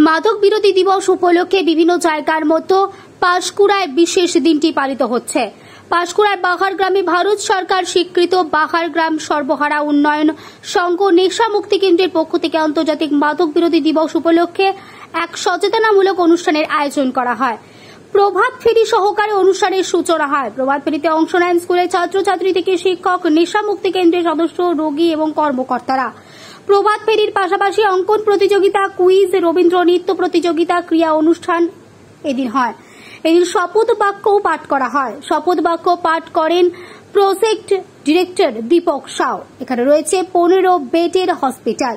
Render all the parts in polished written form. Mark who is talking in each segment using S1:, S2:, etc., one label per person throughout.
S1: মাদক বিরোধী দিবস উপলক্ষে বিভিন্ন জায়গার মতো পাঁশকুড়ায় বিশেষ দিনটি পালিত হচ্ছে। পাঁশকুড়ায় বাহার গ্রামে ভারত সরকার স্বীকৃত বাহার গ্রাম সর্বহারা উন্নয়ন সংঘ নেশা মুক্তি কেন্দ্রের পক্ষ থেকে আন্তর্জাতিক মাদক বিরোধী দিবস উপলক্ষে এক সচেতনামূলক অনুষ্ঠানের আয়োজন করা হয়। প্রভাত ফেরি সহকারে অনুষ্ঠানের সূচনা হয়। প্রভাত ফেরিতে অংশ নেন স্কুলের ছাত্রছাত্রী থেকে শিক্ষক, নেশা মুক্তি কেন্দ্রের সদস্য, রোগী এবং কর্মকর্তারা। প্রভাত ফেরির পাশাপাশি অঙ্কন প্রতিযোগিতা, কুইজ, রবীন্দ্র নৃত্য প্রতিযোগিতা, ক্রিয়া অনুষ্ঠান এদিন হয়। এদিন শপথ বাক্যও পাঠ করা হয়। শপথ বাক্য পাঠ করেন প্রজেক্ট ডিরেক্টর দীপক সাউ। এখানে রয়েছে 15 বেডের হসপিটাল।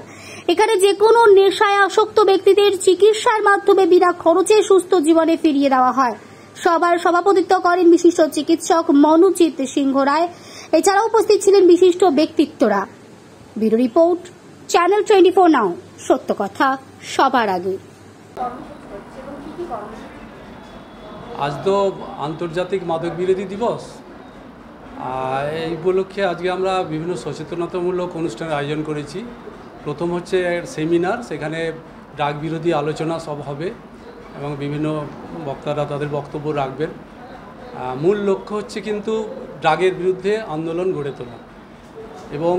S1: এখানে যে কোনো নেশায় আসক্ত ব্যক্তিদের চিকিৎসার মাধ্যমে বিনা খরচে সুস্থ জীবনে ফিরিয়ে দেওয়া হয়। সভার সভাপতিত্ব করেন বিশিষ্ট চিকিৎসক মনোজিৎ সিংহ রায়। এছাড়াও উপস্থিত ছিলেন বিশিষ্ট ব্যক্তিত্বরা। ব্যুরো রিপোর্ট, চ্যানেল 24 নাও, সত্য কথা সবার আগে।
S2: আজ তো আন্তর্জাতিক মাদক বিরোধী দিবস। এই উপলক্ষে আজকে আমরা বিভিন্ন সচেতনতামূলক অনুষ্ঠানের আয়োজন করেছি। প্রথম হচ্ছে সেমিনার, সেখানে ড্রাগ বিরোধী আলোচনা সব হবে এবং বিভিন্ন বক্তারা তাদের বক্তব্য রাখবেন। মূল লক্ষ্য হচ্ছে কিন্তু ড্রাগের বিরুদ্ধে আন্দোলন গড়ে তোলা, এবং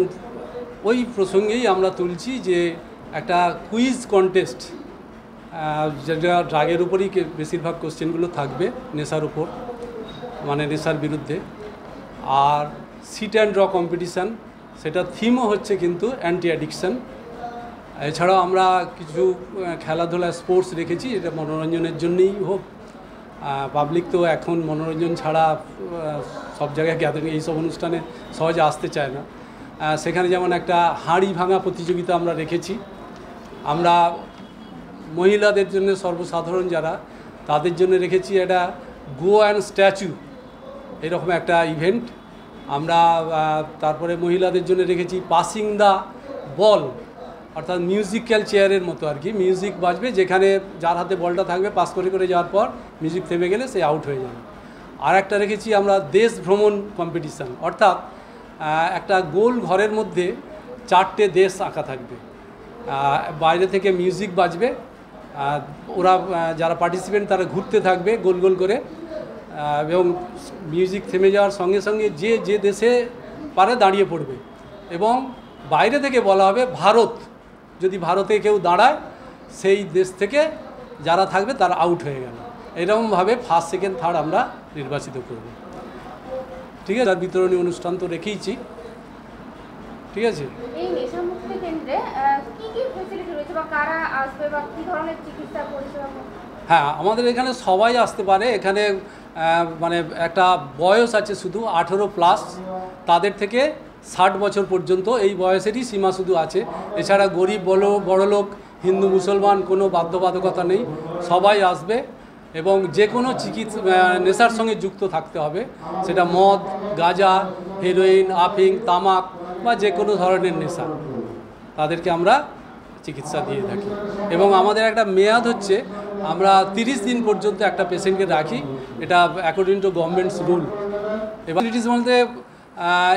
S2: ওই প্রসঙ্গেই আমরা তুলছি যে একটা কুইজ কন্টেস্ট, যেটা ড্রাগের উপরই বেশিরভাগ কোশ্চেনগুলো থাকবে, নেশার উপর, মানে নেশার বিরুদ্ধে। আর সিট অ্যান্ড ড্র কম্পিটিশান, সেটা থিমও হচ্ছে কিন্তু অ্যান্টি অ্যাডিকশান। এছাড়াও আমরা কিছু খেলাধুলা, স্পোর্টস রেখেছি, এটা মনোরঞ্জনের জন্যই হোক। পাবলিক তো এখন মনোরঞ্জন ছাড়া সব জায়গায় গ্যাদারিং, এইসব অনুষ্ঠানে সহজে আসতে চায় না। সেখানে যেমন একটা হাঁড়ি ভাঙা প্রতিযোগিতা আমরা রেখেছি। আমরা মহিলাদের জন্য, সর্বসাধারণ যারা, তাদের জন্য রেখেছি একটা গো অ্যান্ড স্ট্যাচু, এরকম একটা ইভেন্ট। আমরা তারপরে মহিলাদের জন্য রেখেছি পাসিং দ্য বল, অর্থাৎ মিউজিক্যাল চেয়ারের মতো আর কি। মিউজিক বাজবে, যেখানে যার হাতে বলটা থাকবে পাস করে যাওয়ার পর মিউজিক থেমে গেলে সে আউট হয়ে যাবে। আর একটা রেখেছি আমরা দেশ ভ্রমণ কম্পিটিশান, অর্থাৎ একটা গোল ঘরের মধ্যে 4টে দেশ আঁকা থাকবে, বাইরে থেকে মিউজিক বাজবে, ওরা যারা পার্টিসিপেন্ট তারা ঘুরতে থাকবে গোল গোল করে, এবং মিউজিক থেমে যাওয়ার সঙ্গে সঙ্গে যে যে দেশে পারে দাঁড়িয়ে পড়বে, এবং বাইরে থেকে বলা হবে ভারত, যদি ভারতে কেউ দাঁড়ায় সেই দেশ থেকে যারা থাকবে তারা আউট হয়ে গেল। এরকমভাবে ফার্স্ট, সেকেন্ড, থার্ড আমরা নির্বাচিত করব। ঠিক আছে, তার বিতরণী অনুষ্ঠান তো রেখেইছি। ঠিক আছে,
S3: এই নেশা মুক্তি কেন্দ্রে কি কি ফ্যাসিলিটি রয়েছে বা কারা আসবে বা কি ধরনের চিকিৎসা পরিষেবা?
S2: হ্যাঁ, আমাদের এখানে সবাই আসতে পারে। এখানে মানে একটা বয়স আছে শুধু 18+, তাদের থেকে 60 বছর পর্যন্ত এই বয়সেরই সীমা শুধু আছে। এছাড়া গরিব বড়লোক, হিন্দু মুসলমান কোনো বাধ্যবাধকতা নেই, সবাই আসবে। এবং যে কোনো নেশার সঙ্গে যুক্ত থাকতে হবে, সেটা মদ, গাঁজা, হেরোইন, আফিং, তামাক বা যে কোনো ধরনের নেশা, তাদেরকে আমরা চিকিৎসা দিয়ে থাকি। এবং আমাদের একটা মেয়াদ হচ্ছে, আমরা 30 দিন পর্যন্ত একটা পেশেন্টকে রাখি, এটা অ্যাকর্ডিং টু গভর্নমেন্টস রুল। এবার বলতে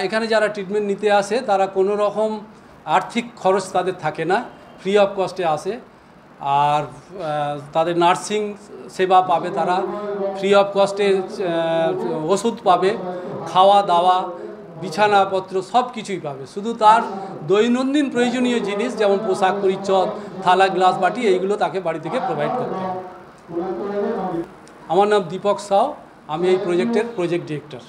S2: এখানে যারা ট্রিটমেন্ট নিতে আসে তারা কোনো রকম আর্থিক খরচ তাদের থাকে না, ফ্রি অফ কস্টে আসে। আর তাদের নার্সিং সেবা পাবে, তারা ফ্রি অফ কস্টে ওষুধ পাবে, খাওয়া দাওয়া, বিছানাপত্র সব কিছুই পাবে। শুধু তার দৈনন্দিন প্রয়োজনীয় জিনিস, যেমন পোশাক পরিচ্ছদ, থালা, গ্লাস, বাটি, এইগুলো তাকে বাড়ি থেকে প্রোভাইড করতে হবে। আমার নাম দীপক সাউ, আমি এই প্রজেক্টের প্রজেক্ট ডিরেক্টর।